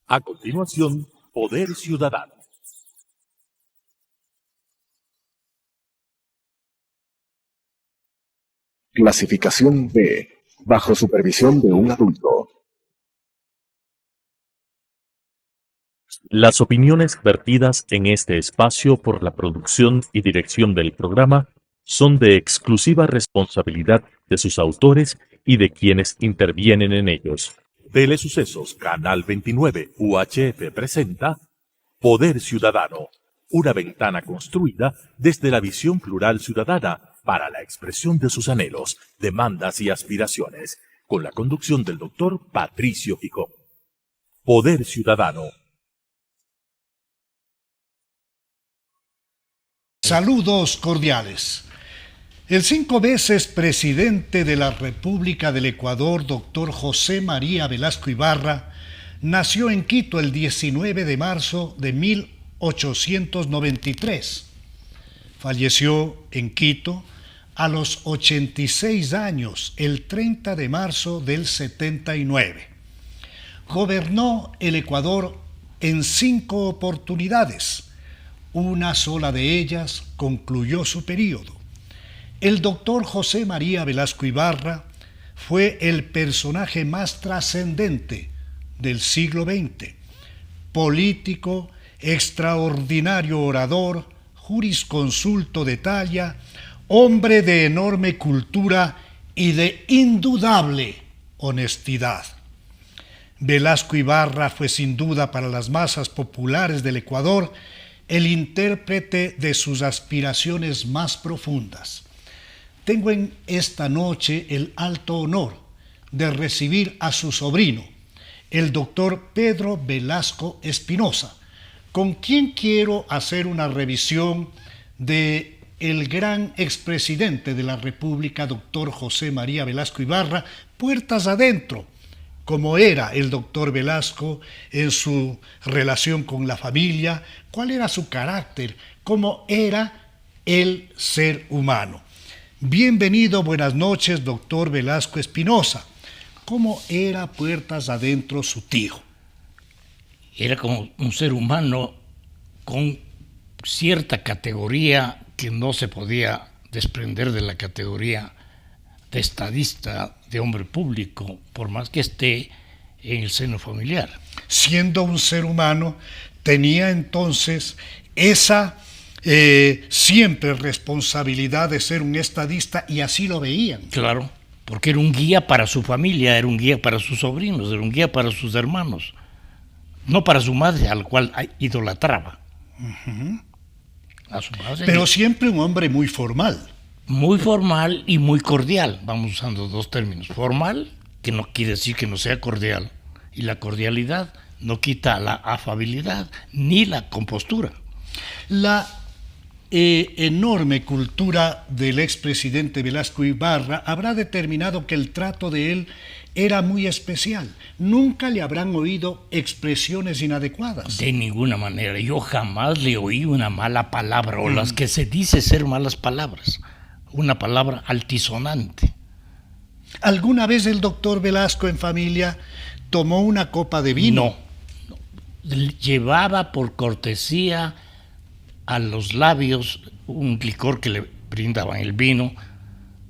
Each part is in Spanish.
A continuación, Poder Ciudadano. Clasificación B, bajo supervisión de un adulto. Las opiniones vertidas en este espacio por la producción y dirección del programa son de exclusiva responsabilidad de sus autores y de quienes intervienen en ellos. Telesucesos Canal 29 UHF presenta Poder Ciudadano, una ventana construida desde la visión plural ciudadana para la expresión de sus anhelos, demandas y aspiraciones, con la conducción del doctor Patricio Gijón. Poder Ciudadano. Saludos cordiales. El 5 veces presidente de la República del Ecuador, doctor José María Velasco Ibarra, nació en Quito el 19 de marzo de 1893. Falleció en Quito a los 86 años, el 30 de marzo del 79. Gobernó el Ecuador en 5 oportunidades. Una sola de ellas concluyó su período. El doctor José María Velasco Ibarra fue el personaje más trascendente del siglo XX. Político, extraordinario orador, jurisconsulto de talla, hombre de enorme cultura y de indudable honestidad. Velasco Ibarra fue sin duda para las masas populares del Ecuador el intérprete de sus aspiraciones más profundas. Tengo en esta noche el alto honor de recibir a su sobrino, el doctor Pedro Velasco Espinosa, con quien quiero hacer una revisión de el gran expresidente de la República, doctor José María Velasco Ibarra, puertas adentro, cómo era el doctor Velasco en su relación con la familia, cuál era su carácter, cómo era el ser humano. Bienvenido, buenas noches, doctor Velasco Espinosa. ¿Cómo era puertas adentro su tío? Era como un ser humano con cierta categoría que no se podía desprender de la categoría de estadista, de hombre público, por más que esté en el seno familiar. Siendo un ser humano, tenía entonces esa siempre responsabilidad de ser un estadista, y así lo veían. Claro, porque era un guía para su familia, era un guía para sus sobrinos, era un guía para sus hermanos, no para su madre, al cual idolatraba. Uh-huh. A su madre. Pero siempre un hombre muy formal. Muy formal y muy cordial. Vamos usando dos términos. Formal, que no quiere decir que no sea cordial, y la cordialidad no quita la afabilidad ni la compostura. La enorme cultura del expresidente Velasco Ibarra habrá determinado que el trato de él era muy especial. Nunca le habrán oído expresiones inadecuadas. De ninguna manera. Yo jamás le oí una mala palabra, o las que se dice ser malas palabras. Una palabra altisonante. ¿Alguna vez el doctor Velasco en familia tomó una copa de vino? No. Llevaba por cortesía a los labios un licor que le brindaban, el vino,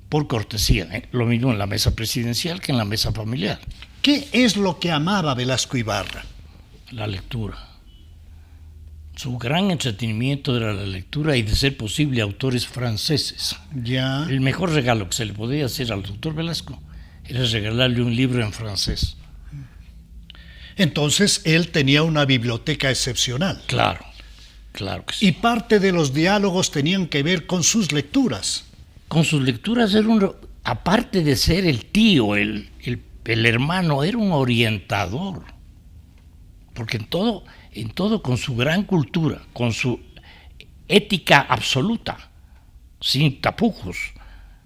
por cortesía. Lo mismo en la mesa presidencial que en la mesa familiar. ¿Qué es lo que amaba Velasco Ibarra? La lectura. Su gran entretenimiento era la lectura y, de ser posible, autores franceses. Ya. El mejor regalo que se le podía hacer al doctor Velasco era regalarle un libro en francés. Entonces él tenía una biblioteca excepcional. Claro que sí. Y parte de los diálogos tenían que ver con sus lecturas. Con sus lecturas era aparte de ser el tío, el hermano, era un orientador. Porque en todo con su gran cultura, con su ética absoluta, sin tapujos,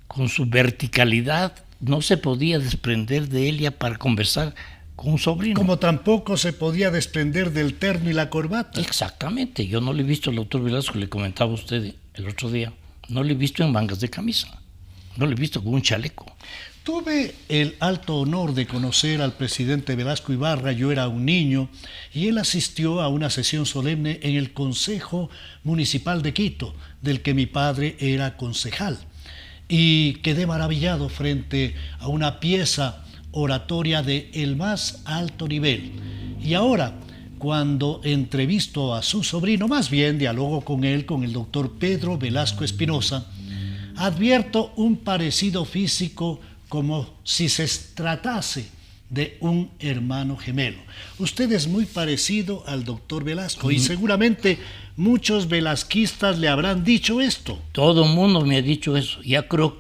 con su verticalidad, no se podía desprender de ella para conversar con un sobrino. Como tampoco se podía desprender del terno y la corbata. Exactamente. Yo no le he visto al doctor Velasco, le comentaba a usted el otro día, no le he visto en mangas de camisa, no le he visto con un chaleco. Tuve el alto honor de conocer al presidente Velasco Ibarra. Yo era un niño y él asistió a una sesión solemne en el Consejo Municipal de Quito, del que mi padre era concejal. Y quedé maravillado frente a una pieza oratoria de el más alto nivel. Y ahora, cuando entrevisto a su sobrino, más bien dialogo con él, con el doctor Pedro Velasco Espinosa, advierto un parecido físico como si se tratase de un hermano gemelo. Usted es muy parecido al doctor Velasco y seguramente muchos velasquistas le habrán dicho esto. Todo el mundo me ha dicho eso. Yo creo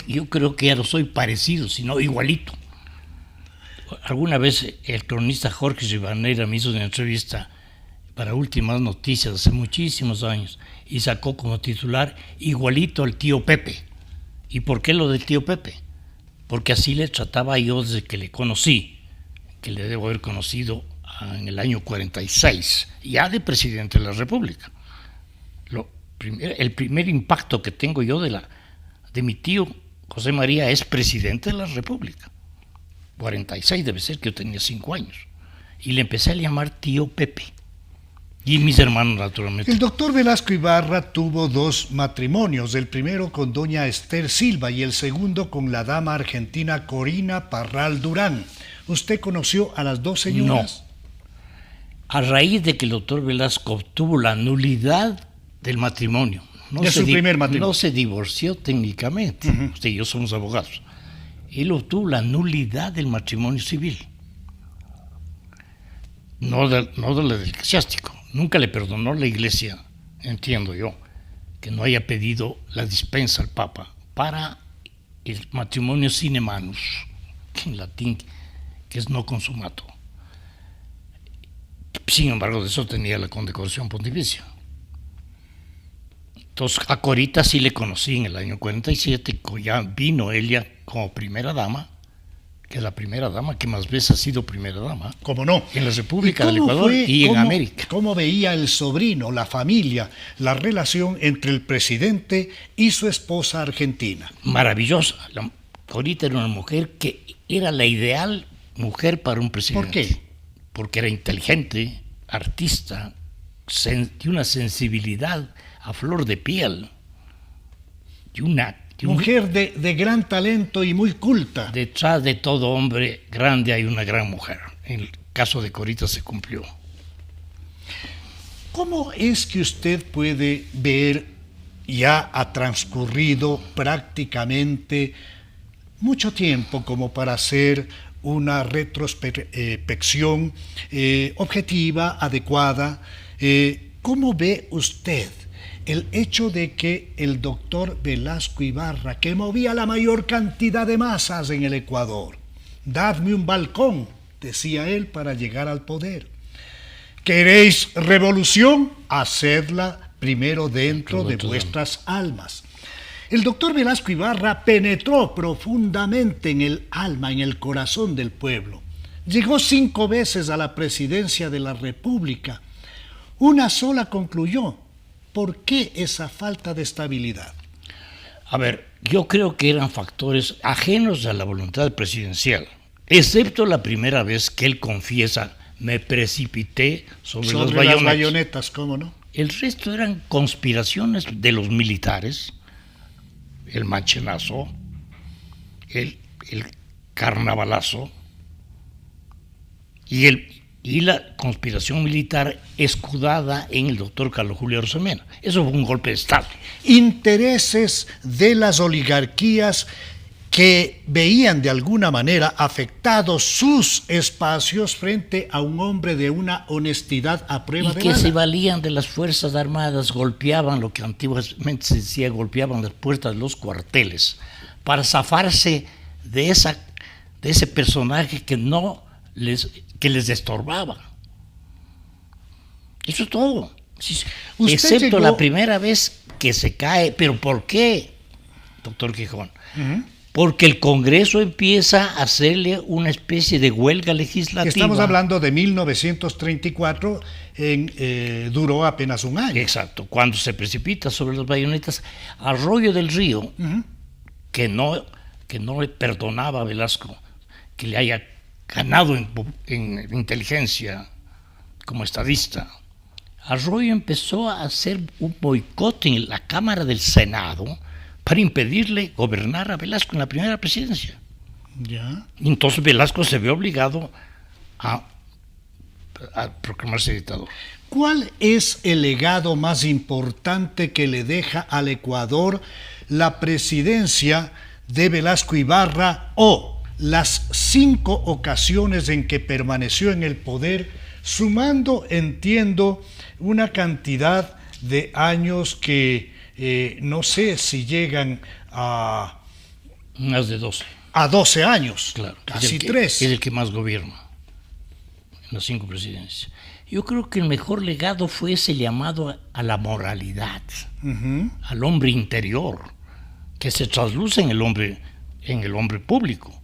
que ya no soy parecido, sino igualito. Alguna vez el cronista Jorge Rivadeneira me hizo una entrevista para Últimas Noticias hace muchísimos años y sacó como titular igualito al tío Pepe. ¿Y por qué lo del tío Pepe? Porque así le trataba yo desde que le conocí, que le debo haber conocido en el año 46, ya de presidente de la República. El primer impacto que tengo yo de mi tío José María es presidente de la República. 46 debe ser, que yo tenía 5 años. Y le empecé a llamar tío Pepe. Y mis hermanos, naturalmente. El doctor Velasco Ibarra tuvo 2 matrimonios, el primero con doña Esther Silva y el segundo con la dama argentina Corina Parral Durán. ¿Usted conoció a las 2 señoras? No. A raíz de que el doctor Velasco obtuvo la nulidad del matrimonio. De su primer matrimonio. No se divorció técnicamente. Usted y yo somos abogados. Él obtuvo la nulidad del matrimonio civil. No del eclesiástico. Nunca le perdonó la Iglesia, entiendo yo, que no haya pedido la dispensa al Papa para el matrimonio sine manus, que en latín, que es no consumato. Sin embargo, de eso tenía la condecoración pontificia. Entonces, a Corita sí le conocí en el año 47, ya vino ella como primera dama, que es la primera dama que más veces ha sido primera dama. ¿Cómo no? En la República del Ecuador y en América. ¿Cómo veía el sobrino, la familia, la relación entre el presidente y su esposa argentina? Maravillosa. Corita era una mujer que era la ideal mujer para un presidente. ¿Por qué? Porque era inteligente, artista, de una sensibilidad a flor de piel. Mujer de gran talento y muy culta. Detrás de todo hombre grande hay una gran mujer. En el caso de Corita se cumplió. ¿Cómo es que usted puede ver, ya ha transcurrido prácticamente mucho tiempo como para hacer una retrospección objetiva, adecuada? ¿Cómo ve usted el hecho de que el doctor Velasco Ibarra, que movía la mayor cantidad de masas en el Ecuador, dadme un balcón, decía él, para llegar al poder? ¿Queréis revolución? Hacedla primero dentro de vuestras almas. El doctor Velasco Ibarra penetró profundamente en el alma, en el corazón del pueblo. Llegó 5 veces a la presidencia de la República. Una sola concluyó. ¿Por qué esa falta de estabilidad? A ver, yo creo que eran factores ajenos a la voluntad presidencial, excepto la primera vez que él confiesa, me precipité sobre las bayonetas, ¿cómo no? El resto eran conspiraciones de los militares, el manchenazo, el carnavalazo y la conspiración militar escudada en el doctor Carlos Julio Arosemena. Eso fue un golpe de Estado. Intereses de las oligarquías que veían de alguna manera afectados sus espacios frente a un hombre de una honestidad a prueba de bala. Y que se valían de las Fuerzas Armadas, golpeaban lo que antiguamente se decía, golpeaban las puertas de los cuarteles para zafarse de ese personaje que les estorbaba. Eso es todo. Excepto la primera vez que se cae. ¿Pero por qué, doctor Gijón? Porque el Congreso empieza a hacerle una especie de huelga legislativa. Estamos hablando de 1934, duró apenas un año. Exacto, cuando se precipita sobre las bayonetas. Arroyo del Río, que que no le perdonaba a Velasco que le haya ganado en inteligencia como estadista, Arroyo empezó a hacer un boicot en la Cámara del Senado para impedirle gobernar a Velasco en la primera presidencia. Ya. Entonces Velasco se ve obligado a proclamarse dictador. ¿Cuál es el legado más importante que le deja al Ecuador la presidencia de Velasco Ibarra o las 5 ocasiones en que permaneció en el poder, sumando, entiendo, una cantidad de años que no sé si llegan a... Más de 12. A 12 años, claro, casi 3. Es el que más gobierna en las 5 presidencias. Yo creo que el mejor legado fue ese llamado a la moralidad, al hombre interior, que se trasluce en el hombre público,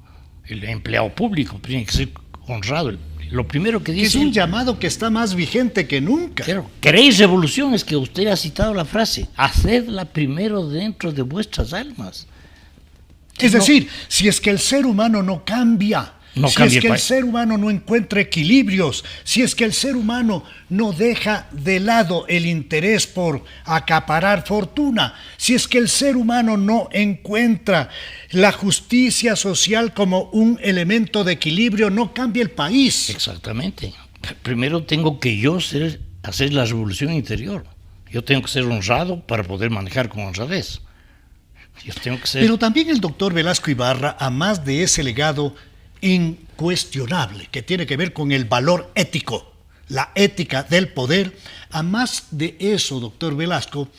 el empleado público, tiene que ser honrado. Lo primero que dice... Es un llamado que está más vigente que nunca. Claro, ¿queréis revolución? Es que usted ha citado la frase, hacedla primero dentro de vuestras almas. Es decir, si es que el ser humano no cambia, si es que el ser humano no encuentra equilibrios, si es que el ser humano no deja de lado el interés por acaparar fortuna, si es que el ser humano no encuentra la justicia social como un elemento de equilibrio, no cambia el país. Exactamente. Primero tengo que yo hacer la revolución interior. Yo tengo que ser honrado para poder manejar con honradez. Pero también el doctor Velasco Ibarra, a más de ese legado incuestionable que tiene que ver con el valor ético, la ética del poder, a más de eso, doctor Velasco,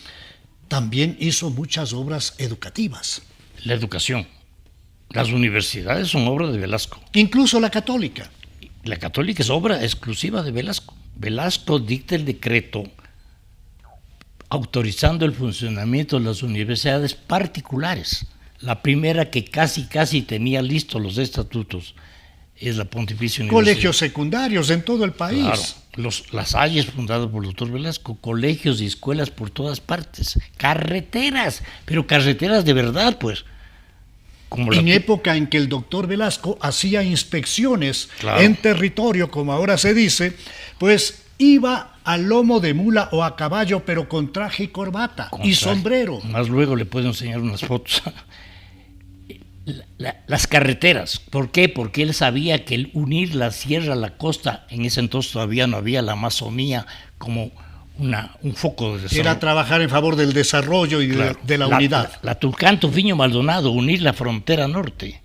también hizo muchas obras educativas. La educación. Las universidades son obra de Velasco. Incluso la católica. La católica es obra exclusiva de Velasco. Velasco dicta el decreto autorizando el funcionamiento de las universidades particulares. La primera que casi tenía listos los estatutos es la Pontificia Universidad. Colegios secundarios en todo el país. Claro, las Hayes fundadas por el doctor Velasco, colegios y escuelas por todas partes, carreteras, pero carreteras de verdad, pues. En época en que el doctor Velasco hacía inspecciones en territorio, como ahora se dice, pues iba a lomo de mula o a caballo, pero con traje y corbata y sombrero. Más luego le puedo enseñar unas fotos. Las carreteras, ¿por qué? Porque él sabía que el unir la sierra a la costa, en ese entonces todavía no había la Amazonía como un foco de desarrollo. Era trabajar en favor del desarrollo y de la unidad. La Tulcán Tufiño Maldonado, unir la frontera norte.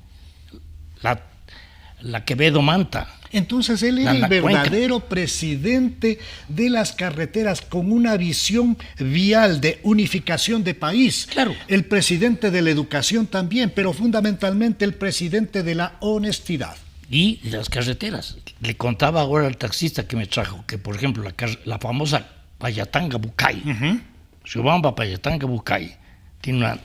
La Quevedo Manta. Entonces él era el verdadero presidente de las carreteras con una visión vial de unificación de país. Claro. El presidente de la educación también, pero fundamentalmente el presidente de la honestidad. Y las carreteras. Le contaba ahora al taxista que me trajo que, por ejemplo, la famosa Payatanga Bucay, Riobamba Payatanga Bucay, tiene una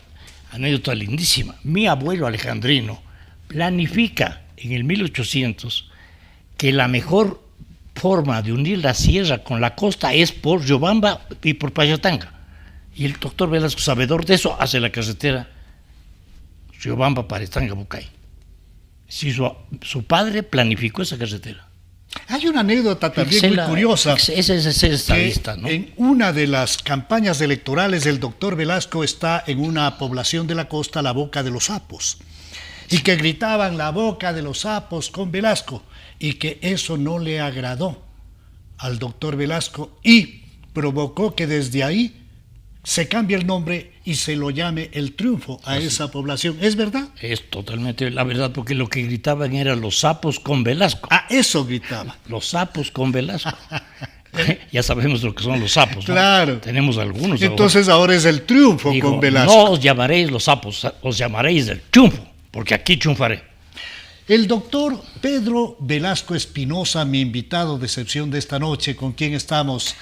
anécdota lindísima. Mi abuelo alejandrino planifica en el 1800 que la mejor forma de unir la sierra con la costa es por Riobamba y por Payatanga. Y el doctor Velasco, sabedor de eso, hace la carretera Riobamba, Payatanga, Bucay. Sí, su padre planificó esa carretera. Hay una anécdota también muy curiosa. Ese es el estadista, ¿no? En una de las campañas electorales, el doctor Velasco está en una población de la costa, la Boca de los Sapos, y que gritaban la Boca de los Sapos con Velasco, y que eso no le agradó al doctor Velasco y provocó que desde ahí se cambie el nombre y se lo llame El Triunfo a esa población. ¿Es verdad? Es totalmente la verdad, porque lo que gritaban era los sapos con Velasco. Ah, eso gritaban. Los sapos con Velasco. Ya sabemos lo que son los sapos, ¿no? Claro. Tenemos algunos. Entonces ahora es El Triunfo. Dijo, con Velasco. No os llamaréis los sapos, os llamaréis El Triunfo, porque aquí triunfaré. El doctor Pedro Velasco Espinosa, mi invitado de excepción de esta noche, con quien estamos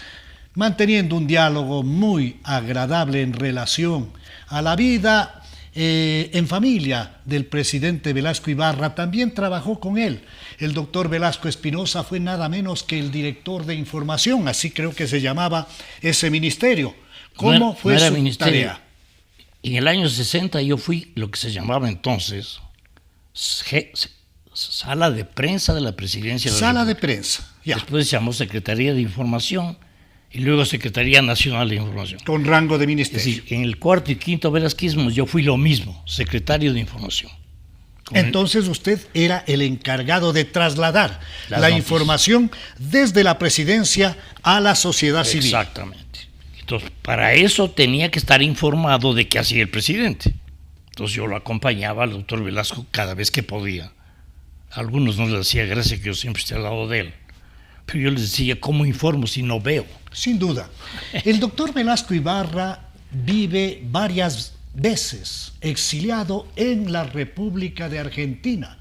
manteniendo un diálogo muy agradable en relación a la vida en familia del presidente Velasco Ibarra, también trabajó con él. El doctor Velasco Espinosa fue nada menos que el director de información, así creo que se llamaba ese ministerio. ¿Cómo fue su tarea? En el año 60 yo fui lo que se llamaba entonces Sala de prensa de la Presidencia de la Sala de República. prensa, ya. Después se llamó Secretaría de Información y luego Secretaría Nacional de Información. Con rango de Es ministerio. decir, en el cuarto y quinto velasquismo yo fui lo mismo, secretario de Información. Entonces usted era el encargado de trasladar Las la noticias. información desde la presidencia a la sociedad civil. Exactamente. Entonces, para eso tenía que estar informado de qué hacía el presidente. Entonces yo lo acompañaba al doctor Velasco cada vez que podía. A algunos no les hacía gracia que yo siempre esté al lado de él. Pero yo les decía, ¿cómo informo si no veo? Sin duda. El doctor Velasco Ibarra vive varias veces exiliado en la República de Argentina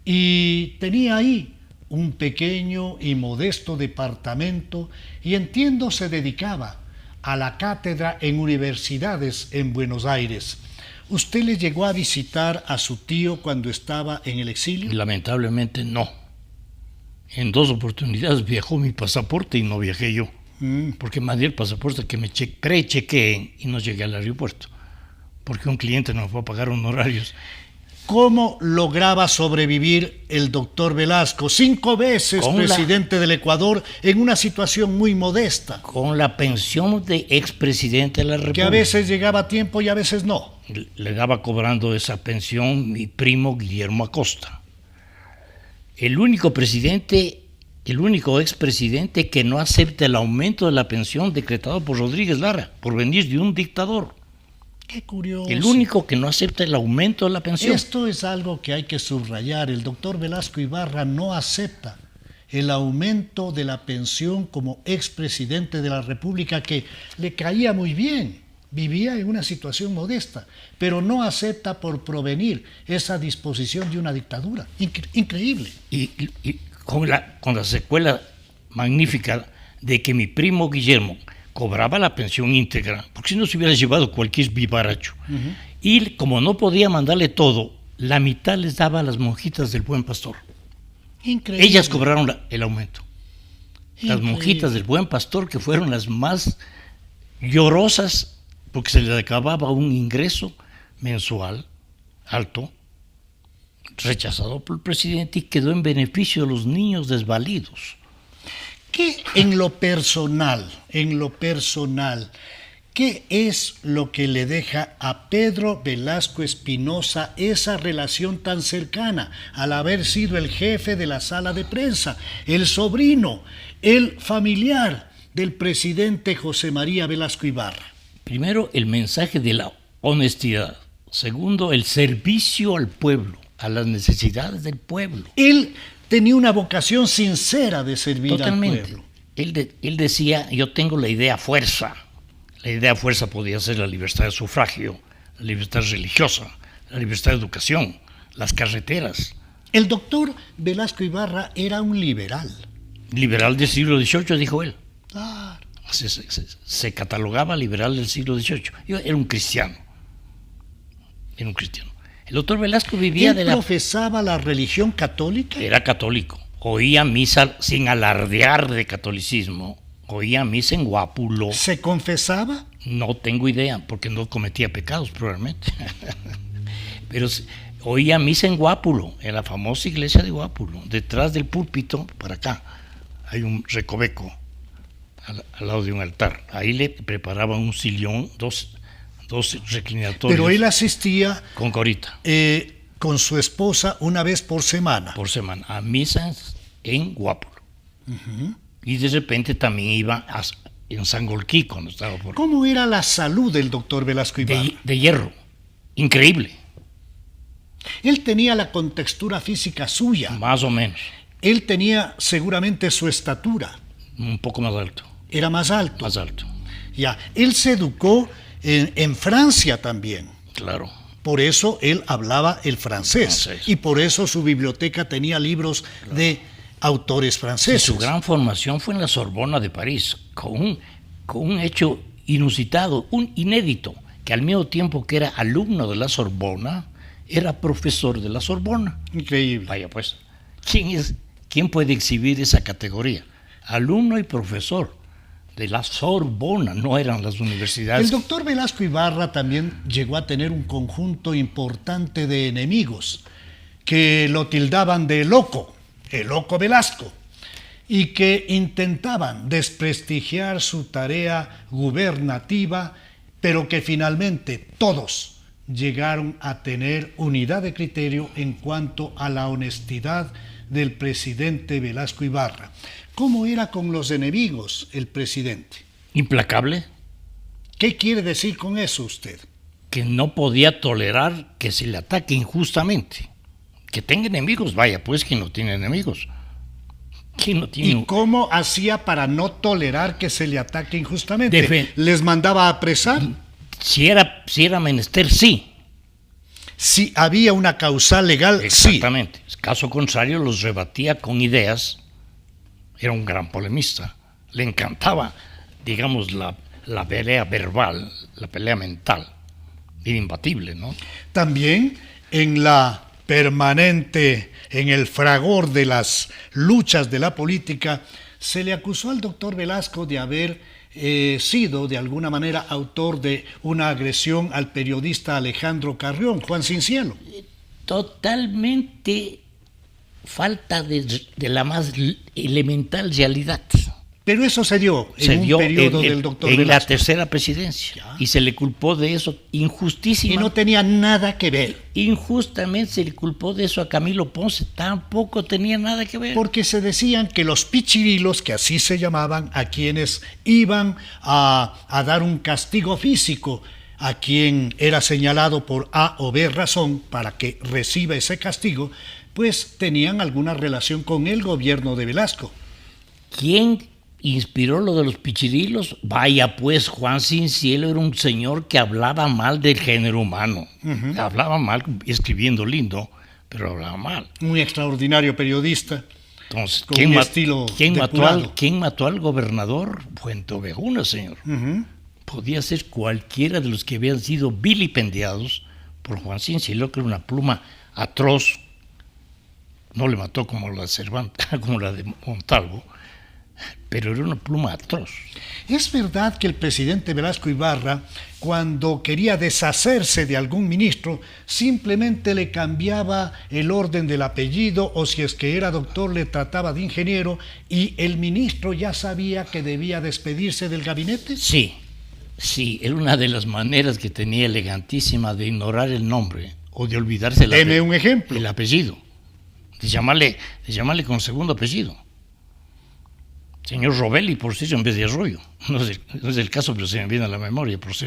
y tenía ahí un pequeño y modesto departamento y entiendo se dedicaba a la cátedra en universidades en Buenos Aires. ¿Usted le llegó a visitar a su tío cuando estaba en el exilio? Lamentablemente no. En 2 oportunidades viajó mi pasaporte y no viajé yo. Porque me dio el pasaporte que me pre-chequeé y no llegué al aeropuerto. Porque un cliente no me fue a pagar honorarios. ¿Cómo lograba sobrevivir el doctor Velasco, 5 veces presidente del Ecuador, en una situación muy modesta? Con la pensión de expresidente de la República. Que a veces llegaba a tiempo y a veces no. Le daba cobrando esa pensión mi primo Guillermo Acosta. El único expresidente que no acepta el aumento de la pensión decretado por Rodríguez Lara, por venir de un dictador. Qué curioso. El único que no acepta el aumento de la pensión. Esto es algo que hay que subrayar. El doctor Velasco Ibarra no acepta el aumento de la pensión como expresidente de la República, que le caía muy bien. Vivía en una situación modesta, pero no acepta por provenir esa disposición de una dictadura. Increíble. Y con la secuela magnífica de que mi primo Guillermo cobraba la pensión íntegra, porque si no se hubiera llevado cualquier vivaracho. Y como no podía mandarle todo, la mitad les daba a las monjitas del Buen Pastor. Increíble. Ellas cobraron el aumento. Las Increíble. monjitas del Buen Pastor, que fueron las más llorosas, porque se les acababa un ingreso mensual alto, rechazado por el presidente, y quedó en beneficio de los niños desvalidos. ¿Qué en lo personal, qué es lo que le deja a Pedro Velasco Espinosa esa relación tan cercana, al haber sido el jefe de la sala de prensa, el sobrino, el familiar del presidente José María Velasco Ibarra? Primero, el mensaje de la honestidad. Segundo, el servicio al pueblo, a las necesidades del pueblo. Él tenía una vocación sincera de servir Totalmente. al pueblo. Él decía, yo tengo la idea fuerza. La idea fuerza podía ser la libertad de sufragio, la libertad religiosa, la libertad de educación, las carreteras. El doctor Velasco Ibarra era un liberal. Liberal del siglo XVIII, dijo él. Claro. Se catalogaba liberal del siglo XVIII. Yo era un cristiano. Era un cristiano. El doctor Velasco vivía ¿Él de la... profesaba la religión católica? Era católico. Oía misa sin alardear de catolicismo. Oía misa en Guápulo. ¿Se confesaba? No tengo idea, porque no cometía pecados probablemente. Pero oía misa en Guápulo, en la famosa iglesia de Guápulo. Detrás del púlpito, para acá, hay un recoveco al lado de un altar. Ahí le preparaban un sillón, dos reclinatorios. Pero él asistía con corita. Con su esposa una vez por semana. Por semana, a misas en Guápulo. Y de repente también iba en Sangolquí cuando estaba por... ¿Cómo era la salud del doctor Velasco Ibarra? De hierro. Increíble. Él tenía la contextura física suya. Más o menos. Él tenía seguramente su estatura. Un poco más alto. Era más alto. Más alto. Ya. Él se educó en Francia también. Claro. Por eso él hablaba el francés. Y por eso su biblioteca tenía libros de autores franceses. Su gran formación fue en la Sorbona de París, con un hecho inusitado, un inédito, que al mismo tiempo que era alumno de la Sorbona, era profesor de la Sorbona. Increíble. Vaya pues, ¿quién puede exhibir esa categoría? Alumno y profesor de la Sorbona, no eran las universidades. El doctor Velasco Ibarra también llegó a tener un conjunto importante de enemigos. que lo tildaban de loco, el loco Velasco, y que intentaban desprestigiar su tarea gubernativa, pero que finalmente todos llegaron a tener unidad de criterio en cuanto a la honestidad del presidente Velasco Ibarra. ¿Cómo era con los enemigos el presidente? Implacable. ¿Qué quiere decir con eso usted? Que no podía tolerar que se le ataque injustamente. Que tenga enemigos, vaya, pues que no tiene enemigos. ¿Quién no tiene? ¿Y cómo hacía para no tolerar que se le ataque injustamente? ¿Les mandaba a apresar? Si era menester, sí. Si había una causal legal, exactamente. Sí. Caso contrario, los rebatía con ideas. Era un gran polemista. Le encantaba, digamos, la pelea verbal, la pelea mental. Era imbatible, ¿no? También en la permanente, en el fragor de las luchas de la política, se le acusó al doctor Velasco de haber sido de alguna manera autor de una agresión al periodista Alejandro Carrión, Juan Cincielo. Totalmente falta de la más elemental realidad. Pero eso se dio en un periodo del doctor Velasco. En la tercera presidencia. Ya. Y se le culpó de eso injustísima. Y no tenía nada que ver. Injustamente se le culpó de eso a Camilo Ponce. Tampoco tenía nada que ver. Porque se decían que los pichirilos, que así se llamaban, a quienes iban a dar un castigo físico a quien era señalado por A o B razón para que reciba ese castigo, pues tenían alguna relación con el gobierno de Velasco. ¿Quién inspiró lo de los pichirilos? Vaya pues, Juan Cincielo era un señor que hablaba mal del género humano. Hablaba mal, escribiendo lindo, pero hablaba mal. Un extraordinario periodista. Entonces, con un estilo depurado. ¿Quién mató al gobernador? Fuente Ovejuna, señor. Podía ser cualquiera de los que habían sido vilipendiados por Juan Cincielo, que era una pluma atroz. No le mató como la de Cervantes, como la de Montalvo, pero era una pluma atroz. Es verdad que el presidente Velasco Ibarra, cuando quería deshacerse de algún ministro, simplemente le cambiaba el orden del apellido, o si es que era doctor le trataba de ingeniero, y el ministro ya sabía que debía despedirse del gabinete. Sí, era una de las maneras que tenía elegantísima de ignorar el nombre o de olvidarse Deme un ejemplo. El apellido, de llamarle con segundo apellido. Señor Robelli, por si en vez de Arroyo. No es el caso, pero se me viene a la memoria. Por si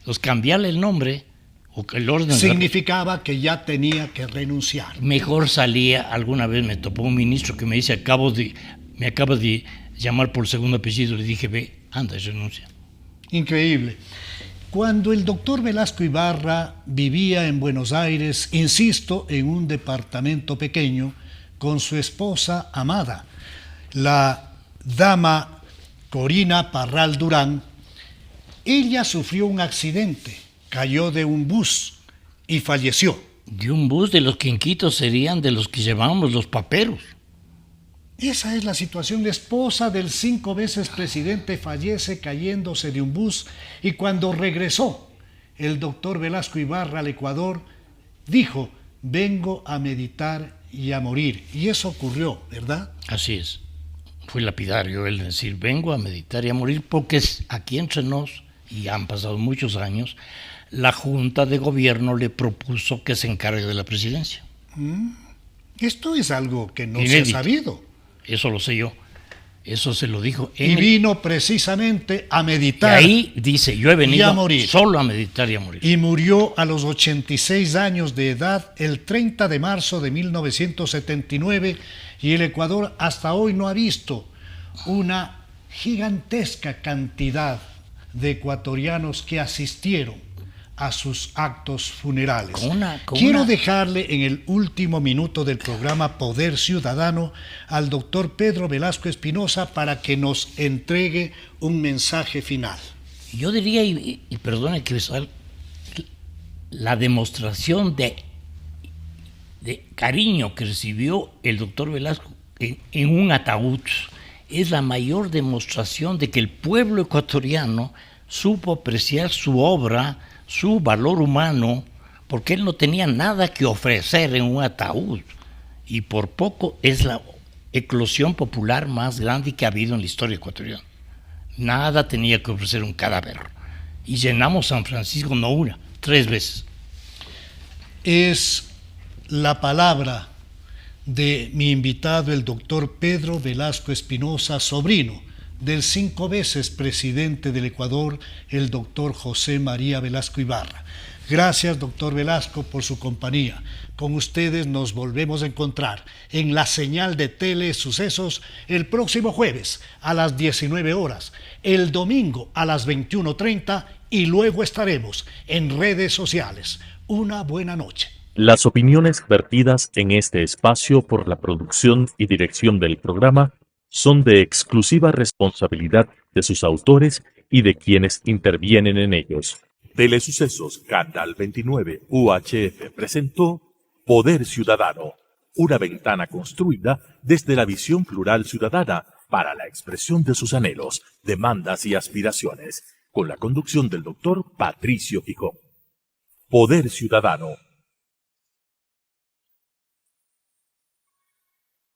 los cambiarle el nombre o el orden significaba que ya tenía que renunciar. Mejor salía. Alguna vez me topó un ministro que me dice: me acaba de llamar por segundo apellido. Le dije: ve, anda y renuncia. Increíble. Cuando el doctor Velasco Ibarra vivía en Buenos Aires, insisto, en un departamento pequeño, con su esposa amada, la dama Corina Parral Durán, ella sufrió un accidente, cayó de un bus y falleció. De un bus de los que en Quito serían de los que llevábamos los paperos. Esa es la situación. La esposa del 5 veces presidente fallece cayéndose de un bus, y cuando regresó el doctor Velasco Ibarra al Ecuador, dijo: vengo a meditar y a morir. Y eso ocurrió, ¿verdad? Así es. Fue lapidario el decir: vengo a meditar y a morir, porque aquí entre nos, y han pasado muchos años, la Junta de Gobierno le propuso que se encargue de la presidencia. Esto es algo que no inédito. Se ha sabido. Eso lo sé yo. Eso se lo dijo. Y vino precisamente a meditar. Y ahí dice: yo he venido a morir. Solo a meditar y a morir. Y murió a los 86 años de edad el 30 de marzo de 1979, y el Ecuador hasta hoy no ha visto una gigantesca cantidad de ecuatorianos que asistieron a sus actos funerales. Quiero dejarle en el último minuto del programa Poder Ciudadano al doctor Pedro Velasco Espinosa para que nos entregue un mensaje final. Yo diría, y perdone que la demostración de cariño que recibió el doctor Velasco en un ataúd es la mayor demostración de que el pueblo ecuatoriano supo apreciar su obra, su valor humano, porque él no tenía nada que ofrecer en un ataúd, y por poco es la eclosión popular más grande que ha habido en la historia ecuatoriana. Nada tenía que ofrecer un cadáver, y llenamos San Francisco no una, 3 veces. Es la palabra de mi invitado, el doctor Pedro Velasco Espinosa, sobrino del 5 veces presidente del Ecuador, el doctor José María Velasco Ibarra. Gracias, doctor Velasco, por su compañía. Con ustedes nos volvemos a encontrar en la señal de Telesucesos el próximo jueves a las 19 horas, el domingo a las 21:30 y luego estaremos en redes sociales. Una buena noche. Las opiniones vertidas en este espacio por la producción y dirección del programa son de exclusiva responsabilidad de sus autores y de quienes intervienen en ellos. Telesucesos Canal 29 UHF presentó Poder Ciudadano, una ventana construida desde la visión plural ciudadana para la expresión de sus anhelos, demandas y aspiraciones, con la conducción del doctor Patricio Gijón. Poder Ciudadano,